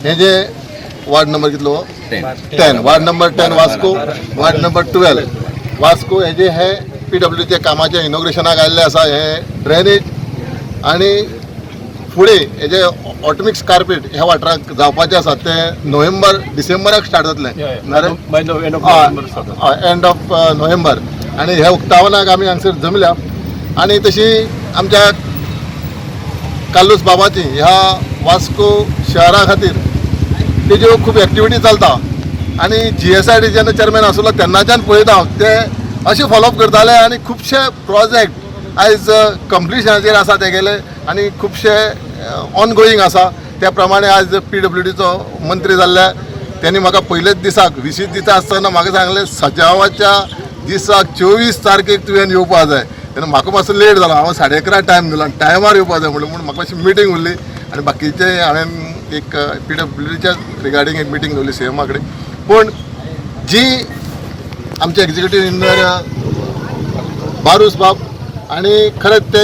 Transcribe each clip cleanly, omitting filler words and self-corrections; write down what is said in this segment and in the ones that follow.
हे जे ward number कितलो 10 ward number 10 Vasco, ward number 12 Vasco हे जे हे PWDचे कामाचे इनॉग्रेशनाक आयल्ले आसा हे ड्रेनेज आणि फुडें हे जे ऑटोमिक्स कार्पेट ह्या वाठाराक जावपाचें आसा ते डिसेंबराक स्टार्ट जातले एंड ऑफ नोव्हेंबर आणि हे उक्तावणाक आमी हांगसर जमल्या आणि तशी आमच्या काल्लूस बाबाची ह्या वास्को शहरा खातीर तेज्यो खूब एक्टिविटी चलता आणि GSID जेन्ना चेअरमॅन आसलो तेन्नाच्यान पळयता हांव ते अशें फॉलोअप करताले आणि खुबशे प्रोजेक्ट आयज कंप्लिशनाचेर आसा तेगेले आणि खुबशे ऑनगोईंग आसा त्या प्रमाणे आज PWDचो मंत्री जाल्ल्या त्यांनी म्हाका पयलेच दिसाक 20 दिसा आसतना म्हाका सांगलें सजावाच्या दिसाक 24 तारखेक तुवें येवपा जाय तेन्ना म्हाका मातसो लेट जालो हांव 11:30 टायम दिलो आनी टायमार येवपा जाय म्हणून म्हाका मातशी मिटींग उरली आणि बाकीचे हांवें एक PWDच्या रिगार्डींग एक मिटींग दवरली CM कडेन पूण जी आमचे एक्झिक्युटीव इंजिनियर बारूस बाब आणि खरेंच ते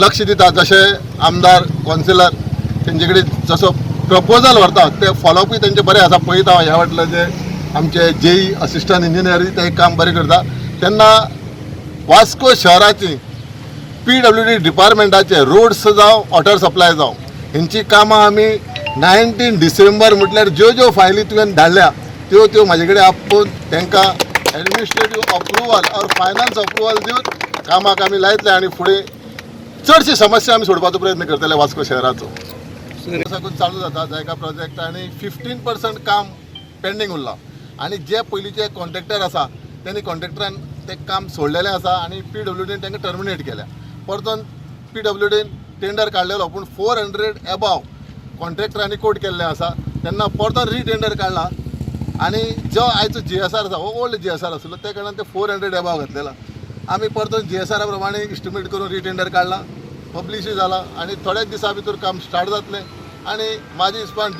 लक्ष दिता जशें आमदार कौन्सिलर तेंचे कडेन जसो प्रपोजल व्हरता ते फॉलोअपूय तेंचे बरें आसा पळयता ह्या फाटले जे आमचे JE असिस्टंट इंजिनियर ते काम बरें करता तेन्ना वास्को शहराची PWD डिपार्टमेंटाचे रोड्स जावं वॉटर सप्लाय जावं हेंची कामां आमी 19 डिसेंबर म्हटल्यार ज्यो फायली तुवें धाडल्या त्यो म्हाजे कडेन आपोवन तांकां एडमिनिस्ट्रेटीव अप्रुवल और फायनान्स अप्रुवल दिवन कामाक आमी लायतले आनी फुडें चडशी समस्या आमी सोडपाचो प्रयत्न करतले वास्को शहराचो चालू जाता जायका प्रोजेक्ट आणि 15% काम पेंडींग उरला आणि जे पयलींचे कॉन्ट्रॅक्टर आसा त्यांनी कॉन्ट्रॅक्टरान ते काम सोडलेलें आसा आणि PWDन तांकां टर्मिनेट केल्या परतून PWDन टेंडर काडलेलो पूण 400 एबाव कॉन्ट्रॅक्टरांनी कोट केल्लें आसा तेन्ना परतून रिटेंडर काडला आणि जो आयचो GSR आसा हो ओल्ड GSR आसलो त्या कारणान ते 400 एबाव घातलेला आमी परतून GSR प्रमाणे इस्टिमेट करून रिटेंडर काडला पब्लिशूय जाला आणि थोड्याच दिसा भितर काम स्टार्ट जातलें आणि म्हाज्या हिसपान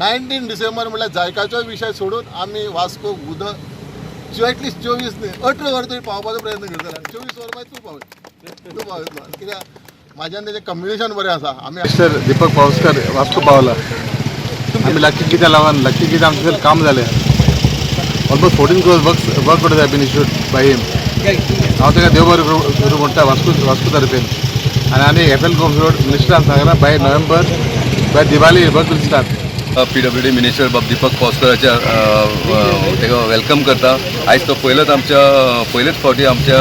19 डिसेंबर म्हळ्यार जायकाचो विशय सोडून आमी वास्को उदक एटलिस्ट 24 न्ही 18 वर तरी पावपाचो प्रयत्न करतले 24 वर मागीर तूं पावयतलो कित्याक म्हाज्यान तेजें कम्युनिकेशन बरें आसा आमी मिस्टर दीपक पावसकर वास्को पावला आम्ही लकी गीता लावन लकी गीता आमचं काम झालं almost 14 crores work order have been issued by him हांव ताका देव बरें करूं म्हणटा वास्को तर्फेन आनी आमी FL रोड मिनिस्टरान सांगला by November by Diwali work will start PWD minister बाब दीपक पावसकराच्या ताका वेलकम करता आयज तो पयलेच फावटी आमच्या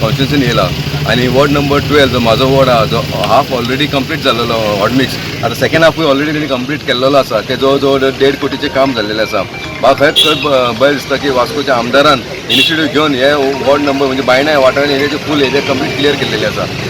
कॉन्स्टिट्युन्सीन येयला आणि वॉर्ड नंबर 12 जो म्हाजो वॉर्ड आहा जो हाफ ऑलरेडी कंप्लीट जाल्लो हॉटमिक्स आता सेकंड हाफूय ऑलरेडी तेणी कंप्लीट केल्लो आसा ते जवळ जवळ 1.5 कोटीचें काम जाल्लेलें आसा म्हाका खरेंच बरें दिसता की वास्कोच्या आमदारान इनिशिएटीव घेवन हे वॉर्ड नंबर म्हणजे बायणा वाठारांत एरियाचे फूल एरिया कंप्लीट क्लियर केल्लेले आसा